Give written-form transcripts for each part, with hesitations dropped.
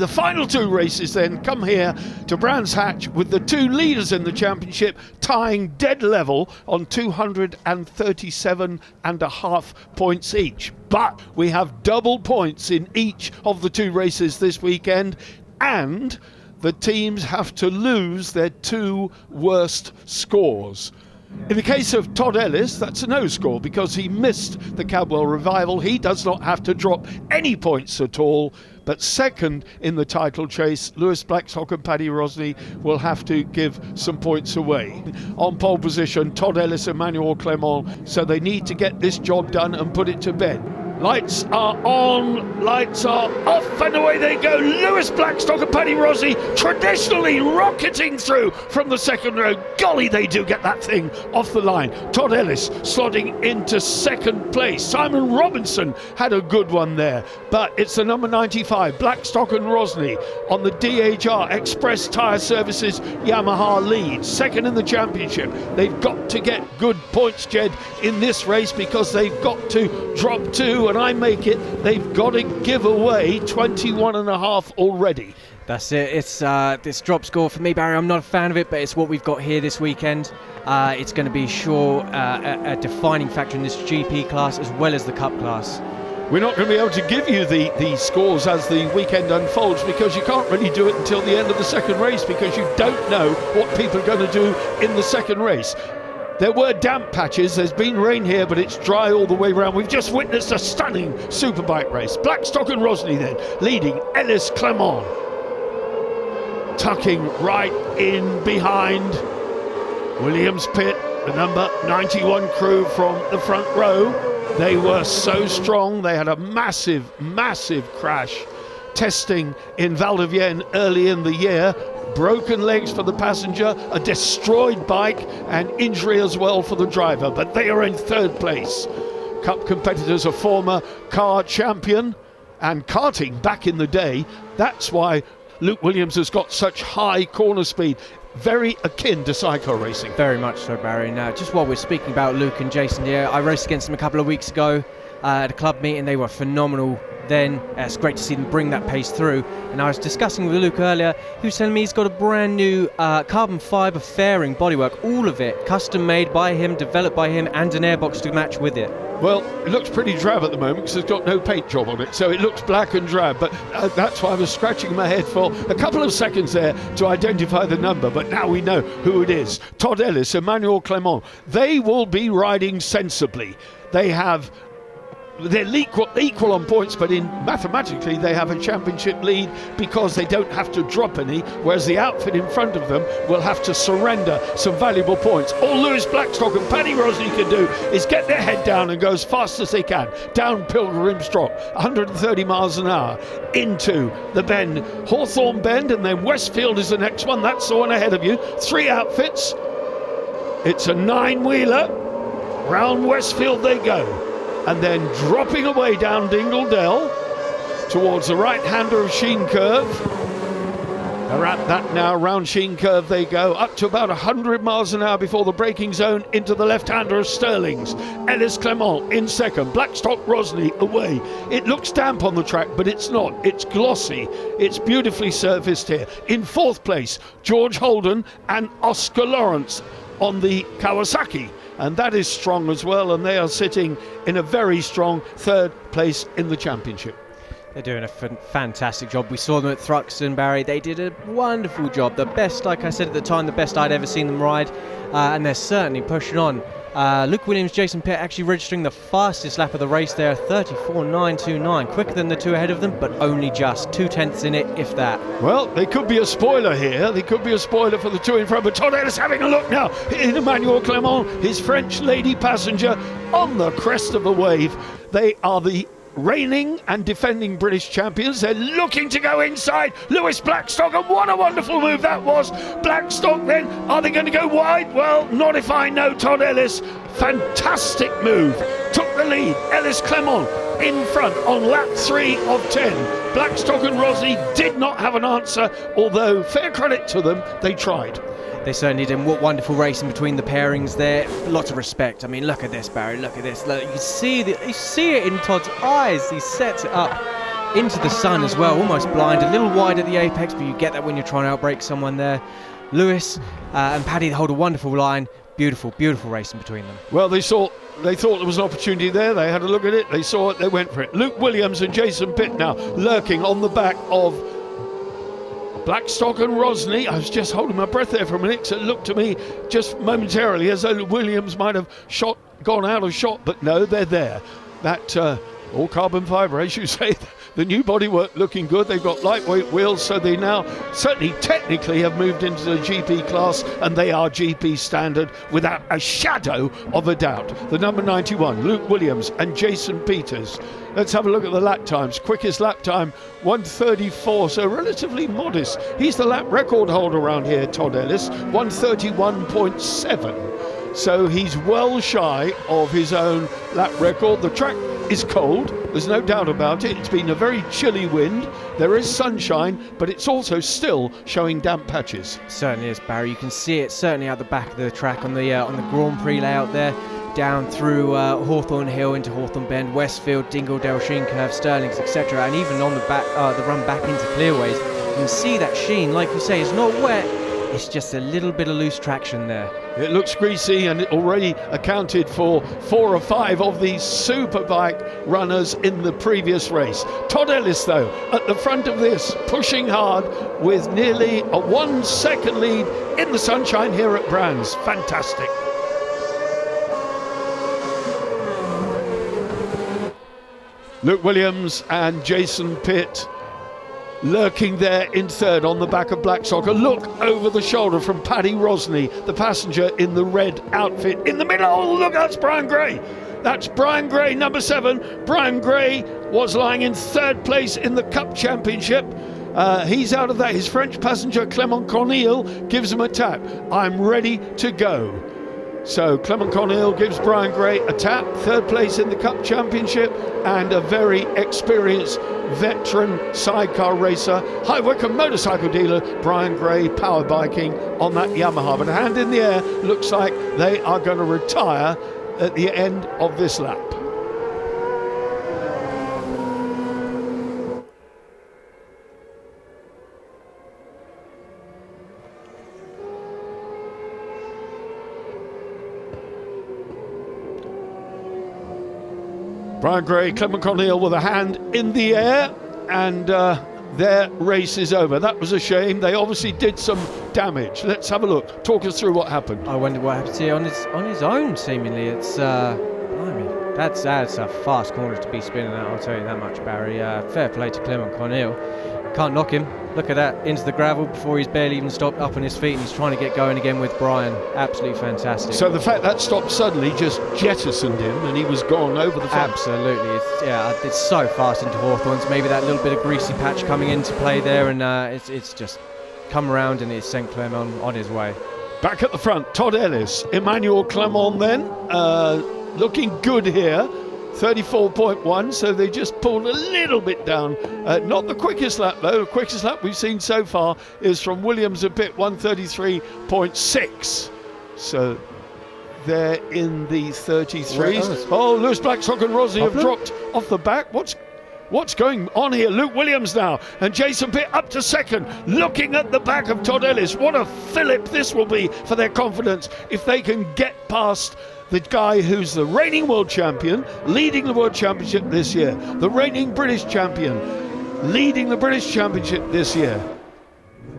The final two races then come here to Brands Hatch with the two leaders in the championship tying dead level on 237.5 points each. But we have double points in each of the two races this weekend, and the teams have to lose their two worst scores. In the case of Todd Ellis, that's a no score because he missed the Cadwell Revival. He does not have to drop any points at all. But second in the title chase, Lewis Blackstock and Paddy Rosney will have to give some points away. On pole position, Todd Ellis and Emmanuel Clement, so they need to get this job done and put it to bed. Lights are on, lights are off, and away they go. Lewis Blackstock and Paddy Rossi traditionally rocketing through from the second row. Golly, they do get that thing off the line. Todd Ellis slotting into second place. Simon Robinson had a good one there, but it's the number 95, Blackstock and Rosny on the DHR Express Tyre Services Yamaha lead. Second in the championship. They've got to get good points, Jed, in this race because they've got to drop two, and I make it, they've got to give away 21.5 already. That's it. It's this drop score for me, Barry. I'm not a fan of it, but it's what we've got here this weekend. It's going to be sure a defining factor in this GP class as well as the Cup class. We're not going to be able to give you the scores as the weekend unfolds because you can't really do it until the end of the second race because you don't know what people are going to do in the second race. There were damp patches, there's been rain here, but it's dry all the way around. We've just witnessed a stunning superbike race. Blackstock and Rosny then, leading Ellis Clement. Tucking right in behind Williams Pit, the number 91 crew from the front row. They were so strong, they had a massive crash testing in Val de Vienne early in the year. Broken legs for the passenger, a destroyed bike, and injury as well for the driver, but they are in third place. Cup competitors, a former car champion and karting back in the day. That's why Luke Williams has got such high corner speed. Very akin to Sidecar racing. Very much so, Barry. Now, just while we're speaking about Luke and Jason here, I raced against them a couple of weeks ago at a club meeting. They were phenomenal then. It's great to see them bring that pace through. And I was discussing with Luke earlier, he was telling me he's got a brand new carbon fibre fairing bodywork, all of it custom made by him, developed by him, and an airbox to match with it. Well, it looks pretty drab at the moment because it's got no paint job on it, so it looks black and drab, but that's why I was scratching my head for a couple of seconds there to identify the number, but now we know who it is. Todd Ellis, Emmanuel Clement, they will be riding sensibly. They're equal on points, but mathematically they have a championship lead because they don't have to drop any, whereas the outfit in front of them will have to surrender some valuable points. All Lewis Blackstock and Paddy Rosny can do is get their head down and go as fast as they can. Down Pilgrim's Drop, 130 miles an hour, into the bend, Hawthorne Bend, and then Westfield is the next one. That's the one ahead of you. Three outfits. It's a nine-wheeler. Round Westfield they go. And then dropping away down Dingle Dell towards the right-hander of Sheen Curve. They're at that now, round Sheen Curve they go, up to about 100 miles an hour before the braking zone into the left-hander of Sterling's. Ellis Clement in second, Blackstock Rosny away. It looks damp on the track, but it's not. It's glossy. It's beautifully surfaced here. In fourth place, George Holden and Oscar Lawrence on the Kawasaki. And that is strong as well, and they are sitting in a very strong third place in the championship. They're doing a fantastic job. We saw them at Thruxton, Barry. They did a wonderful job. The best, like I said at the time, the best I'd ever seen them ride, and they're certainly pushing on. Luke Williams, Jason Pitt actually registering the fastest lap of the race there, 34.929, quicker than the two ahead of them, but only just 2/10 in it, if that. Well, they could be a spoiler here. They could be a spoiler for the two in front, but Todd Ellis having a look now in Emmanuel Clement, his French lady passenger, on the crest of a wave. They are the reigning and defending British champions. They're looking to go inside Lewis Blackstock, and what a wonderful move that was. Blackstock then, are they going to go wide? Well, not if I know Todd Ellis. Fantastic move. Took the lead. Ellis Clement in front on lap 3 of 10. Blackstock and Rosny did not have an answer, although fair credit to them, they tried. They certainly did. What wonderful racing between the pairings there. Lots of respect. I mean, look at this, Barry. Look at this. Look, you see it in Todd's eyes. He sets it up. into the sun as well, almost blind, a little wide at the apex, but you get that when you're trying to outbrake someone there. Lewis and Paddy hold a wonderful line. Beautiful, beautiful racing between them. Well, they thought there was an opportunity there. They had a look at it. They saw it. They went for it. Luke Williams and Jason Pitt now lurking on the back of Blackstock and Rosny. I was just holding my breath there for a minute because it looked to me just momentarily as though Williams might have gone out of shot, but no, they're there. That all carbon fibre, as you say. The new bodywork looking good. They've got lightweight wheels, so they now certainly technically have moved into the GP class, and they are GP standard without a shadow of a doubt. The number 91, Luke Williams and Jason Peters. Let's have a look at the lap times. Quickest lap time, 1:34, so relatively modest. He's the lap record holder around here, Todd Ellis, 1:31.7. So he's well shy of his own lap record. The track is cold, there's no doubt about it. It's been a very chilly wind. There is sunshine, but it's also still showing damp patches. Certainly is, Barry. You can see it certainly out the back of the track on the Grand Prix layout there, down through Hawthorne Hill into Hawthorne Bend, Westfield, Dingledale, Sheen Curve, Stirlings, etc. And even on the back, the run back into Clearways, you can see that sheen. Like you say, it's not wet. It's just a little bit of loose traction there. It looks greasy, and it already accounted for 4 or 5 of these Superbike runners in the previous race. Todd Ellis, though, at the front of this, pushing hard with nearly a 1 second lead in the sunshine here at Brands. Fantastic. Luke Williams and Jason Pitt lurking there in third on the back of Blackstock. A look over the shoulder from Paddy Rosny, the passenger in the red outfit. In the middle, oh look, that's Brian Gray. That's Brian Gray, number 7. Brian Gray was lying in third place in the Cup Championship. He's out of that. His French passenger, Clement Cornille, gives him a tap. I'm ready to go. So Clement Cornille gives Brian Gray a tap, third place in the Cup Championship, and a very experienced veteran sidecar racer, High Wycombe motorcycle dealer, Brian Gray, power biking on that Yamaha. But a hand in the air, looks like they are going to retire at the end of this lap. Brian Gray, Clement Cornille with a hand in the air, and their race is over. That was a shame. They obviously did some damage. Let's have a look. Talk us through what happened. I wonder what happened here on his own, seemingly. It's blimey, that's a fast corner to be spinning at, I'll tell you that much, Barry. Fair play to Clement Cornille. Can't knock him. Look at that, into the gravel before he's barely even stopped, up on his feet, and he's trying to get going again with Brian. Absolutely fantastic. So the fact that stopped suddenly just jettisoned him, and he was gone over the front. Absolutely. It's so fast into Hawthorns. Maybe that little bit of greasy patch coming into play there, and it's just come around, and it's sent Clement on his way. Back at the front, Todd Ellis, Emmanuel Clement then, looking good here. 34.1, so they just pulled a little bit down. Not the quickest lap though. The quickest lap we've seen so far is from Williams and Pitt, 1:33.6. So they're in the 33s. Oh, Lewis Blackstock and Rosny have dropped off the back. What's going on here? Luke Williams now, and Jason Pitt up to second, looking at the back of Todd Ellis. What a fillip this will be for their confidence if they can get past the guy who's the reigning world champion, leading the world championship this year, the reigning British champion, leading the British championship this year.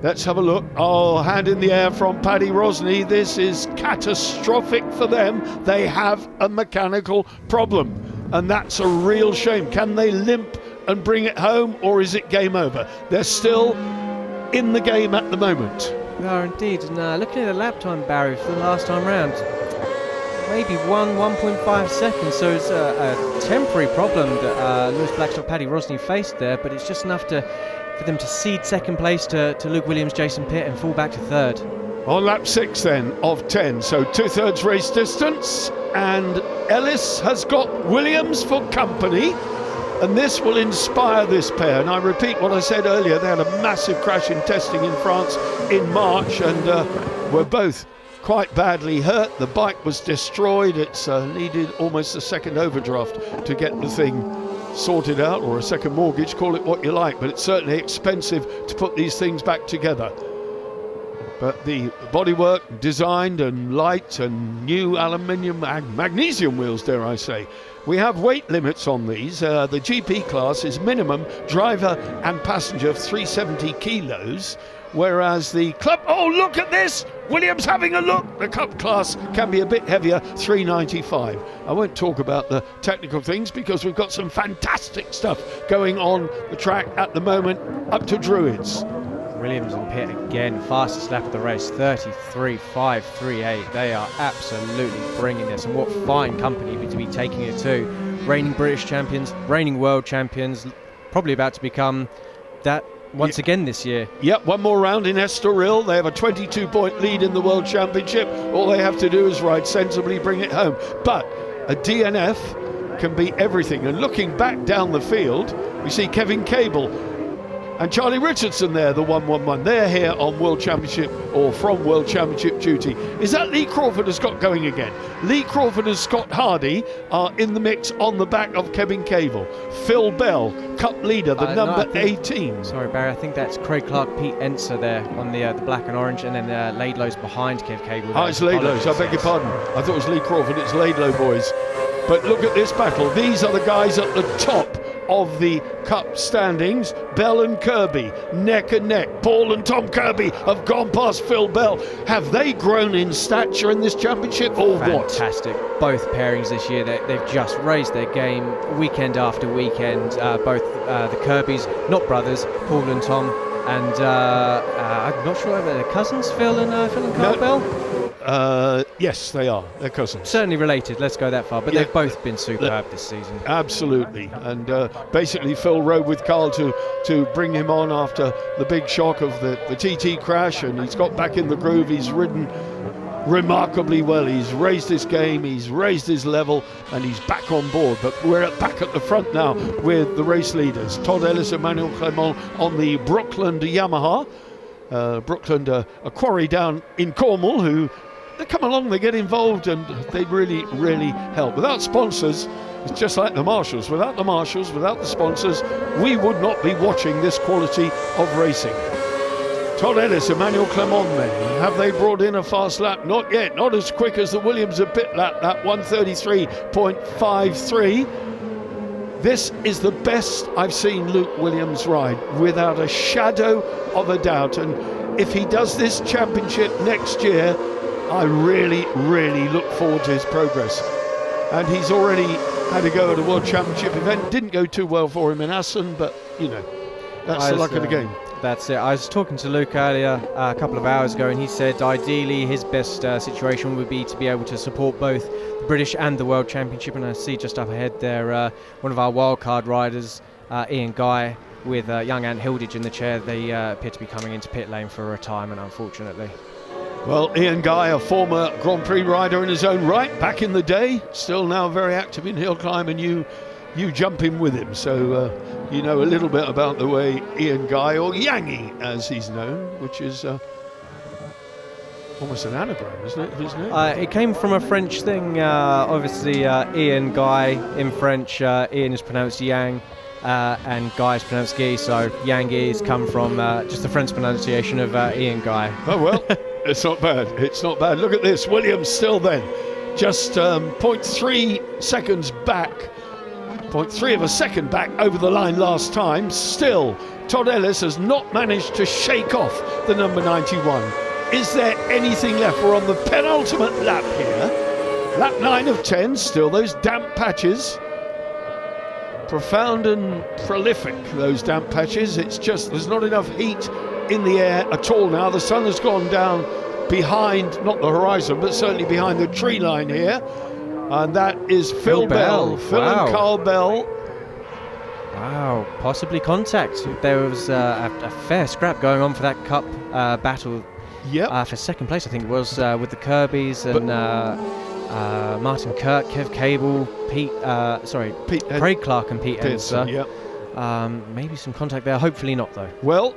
Let's have a look. Oh, hand in the air from Paddy Rosny. This is catastrophic for them. They have a mechanical problem, and that's a real shame. Can they limp and bring it home, or is it game over? They're still in the game at the moment. They are indeed. And looking at the lap time, Barry, for the last time round, maybe 1.5 seconds, so it's a temporary problem that Lewis Blackstock, Paddy Rosny faced there, but it's just enough for them to cede second place to Luke Williams, Jason Pitt, and fall back to third. On lap 6 then of 10, so 2/3 race distance, and Ellis has got Williams for company, and this will inspire this pair. And I repeat what I said earlier, they had a massive crash in testing in France in March, and were both quite badly hurt. The bike was destroyed. It's needed almost a second overdraft to get the thing sorted out, or a second mortgage, call it what you like, but it's certainly expensive to put these things back together. But the bodywork designed and light and new aluminium magnesium wheels, dare I say. We have weight limits on these. The GP class is minimum driver and passenger of 370 kilos, whereas the club, oh look at this, Williams having a look. The cup class can be a bit heavier, 395. I won't talk about the technical things because we've got some fantastic stuff going on the track at the moment up to Druids. Williams in pit again, fastest lap of the race, 33.538. They are absolutely bringing this, and what fine company to be taking it to. Reigning British champions, reigning world champions, probably about to become that once again this year. Yep, one more round in Estoril. They have a 22-point lead in the World Championship. All they have to do is ride sensibly, bring it home. But a DNF can be everything. And looking back down the field, we see Kevin Cable and Charlie Richardson there, the 111. They're here on World Championship, or from World Championship duty. Is that Lee Crawford has got going again? Lee Crawford and Scott Hardy are in the mix on the back of Kevin Cable. Phil Bell, cup leader, the number 18. Sorry, Barry, I think that's Craig Clark, Pete Enser there on the black and orange, and then Laidlow's behind Kev Cable. Oh, it's Laidlow's, I beg your pardon. I thought it was Lee Crawford, it's Laidlow, boys. But look at this battle. These are the guys at the top of the cup standings. Bell and Kirby neck and neck. Paul and Tom Kirby have gone past Phil Bell. Have they grown in stature in this championship, or what? Fantastic. Both pairings this year, they've just raised their game weekend after weekend. Both the Kirbys, not brothers, Paul and Tom, and I'm not sure whether they're cousins, Phil and Carl Bell. Yes, they are. They're cousins. Certainly related, let's go that far. But they've both been superb this season. Absolutely. And basically Phil rode with Carl to bring him on after the big shock of the TT crash, and he's got back in the groove. He's ridden remarkably well. He's raised his game, he's raised his level, and he's back on board. But we're back at the front now with the race leaders. Todd Ellis and Emmanuel Clement on the Brookland Yamaha. Brookland, a quarry down in Cornwall, who they come along, they get involved, and they really, really help. Without sponsors, it's just like the Marshals. Without the Marshals, without the sponsors, we would not be watching this quality of racing. Todd Ellis, Emmanuel Clement then. Have they brought in a fast lap? Not yet. Not as quick as the Williams of pit lap, that 1:33.53. This is the best I've seen Luke Williams ride, without a shadow of a doubt. And if he does this championship next year, I really, really look forward to his progress. And he's already had a go at a World Championship event. Didn't go too well for him in Assen, but, you know, that's the luck of the game. That's it. I was talking to Luke earlier a couple of hours ago, and he said ideally his best situation would be to be able to support both the British and the World Championship. And I see just up ahead there one of our wildcard riders, Ian Guy, with young Ant Hilditch in the chair. They appear to be coming into pit lane for retirement, unfortunately. Well, Ian Guy, a former Grand Prix rider in his own right, back in the day, still now very active in hill climb, and you jump in with him, so you know a little bit about the way Ian Guy, or Yangi as he's known, which is almost an anagram, isn't it, of his name? It came from a French thing, obviously. Ian Guy in French, Ian is pronounced Yang, and Guy is pronounced Guy, so Yangi has come from just the French pronunciation of Ian Guy. Oh well. It's not bad. It's not bad. Look at this. Williams still then just 0.3 seconds back, 0.3 of a second back over the line last time. Still, Todd Ellis has not managed to shake off the number 91. Is there anything left? We're on the penultimate lap here. Lap 9 of 10. Still those damp patches. Profound and prolific, those damp patches. It's just there's not enough heat in the air at all now. The sun has gone down behind, not the horizon, but certainly behind the tree line here. And that is Phil Bell. Phil and Carl Bell. Wow, possibly contact. There was a fair scrap going on for that cup battle. Yep. For second place, I think it was, with the Kirbys and Martin Kirk, Kev Cable, Craig Clark and Pete Enser. Yep. Maybe some contact there. Hopefully not, though. Well,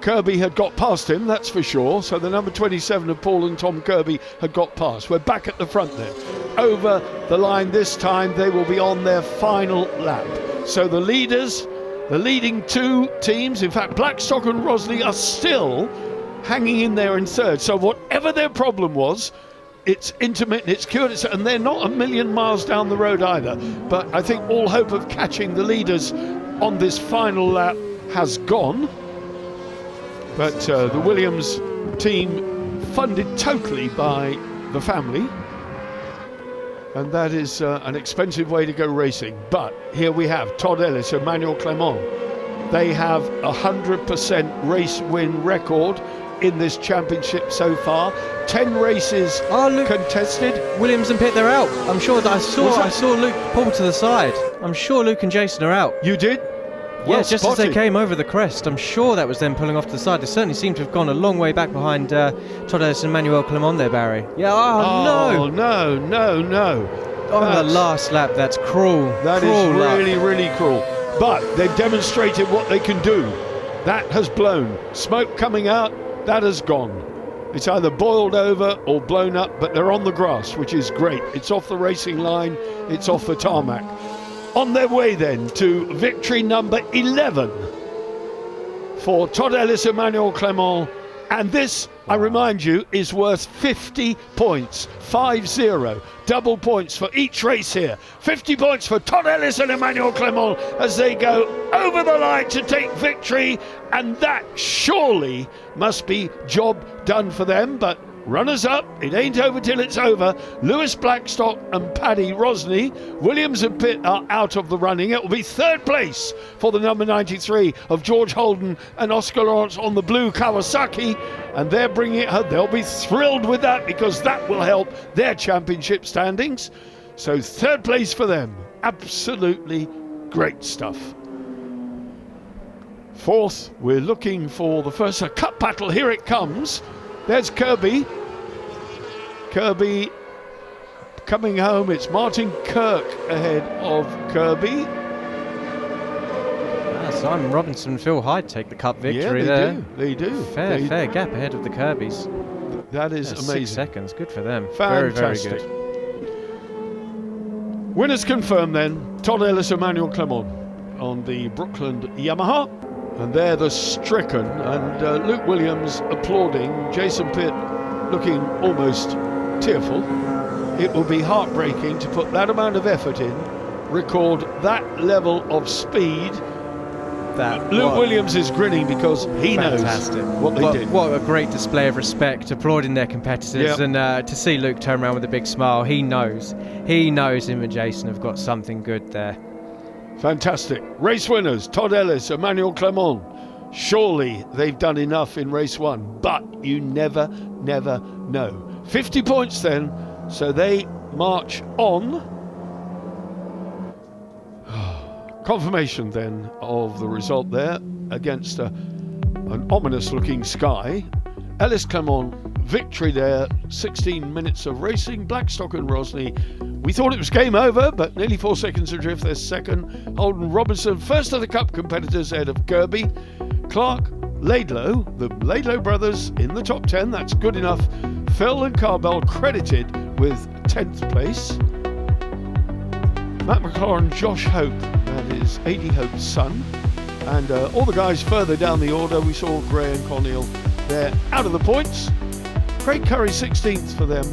Kirby had got past him, that's for sure. So the number 27 of Paul and Tom Kirby had got past. We're back at the front then. over the line this time. They will be on their final lap. So the leaders, the leading two teams, in fact Blackstock and Rosley, are still hanging in there in third. So whatever their problem was, it's intermittent, it's cured, and they're not a million miles down the road either. But I think all hope of catching the leaders on this final lap has gone. But the Williams team, funded totally by the family, and that is an expensive way to go racing. But here we have Todd Ellis and Emmanuel Clement. They have 100% race win record in this championship so far. 10 races contested. Williams and Pitt, they're out. I'm sure that I saw Luke pull to the side. I'm sure Luke and Jason are out. You did? Yeah, well just spotted. As they came over the crest. I'm sure that was them pulling off to the side. They certainly seem to have gone a long way back behind Todd Ellis and Emmanuel Clement there, Barry. Yeah, no. On the last lap, that's cruel. That is really, really cruel. But they've demonstrated what they can do. That has blown. Smoke coming out, that has gone. It's either boiled over or blown up, but they're on the grass, which is great. It's off the racing line, it's off the tarmac. On their way then to victory number 11 for Todd Ellis, Emmanuel Clement, and this, I remind you, is worth 50 points, 5-0, double points for each race here. 50 points for Todd Ellis and Emmanuel Clement as they go over the line to take victory, and that surely must be job done for them. But runners up, it ain't over till it's over. Lewis Blackstock and Paddy Rosney. Williams and Pitt are out of the running. It will be third place for the number 93 of George Holden and Oscar Lawrence on the blue Kawasaki, and they're bringing it home. They'll be thrilled with that because that will help their championship standings. So third place for them. Absolutely great stuff. Fourth, we're looking for the first cup battle. Here it comes. There's Kirby coming home. It's Martin Kirk ahead of Kirby. Simon Robinson and Phil Hyde take the cup victory there. They do. Fair gap ahead of the Kirbys. That is amazing. 6 seconds. Good for them. Fantastic. Very, very good. Winners confirmed then. Todd Ellis, Emmanuel Clement on the Brookland Yamaha. And they're the stricken, and Luke Williams applauding, Jason Pitt looking almost tearful. It will be heartbreaking to put that amount of effort in, record that level of speed. Luke Williams is grinning because he knows what they did. What a great display of respect, applauding their competitors, and to see Luke turn around with a big smile. He knows him and Jason have got something good there. Fantastic. Race winners, Todd Ellis, Emmanuel Clement. Surely they've done enough in race one, but you never know. 50 points then, so they march on. Confirmation then of the result there against an ominous looking sky. Ellis Clement, victory there, 16 minutes of racing. Blackstock and Rosney, we thought it was game over, but nearly 4 seconds adrift. They're second. Holden Robinson, first of the cup competitors ahead of Kirby. Clark, Laidlow, the Laidlow brothers in the top 10. That's good enough. Phil and Carbell credited with 10th place. Matt McLaurin, Josh Hope, that is A.D. Hope's son. And all the guys further down the order, we saw Gray and Cornell. They're out of the points. Craig Curry 16th for them.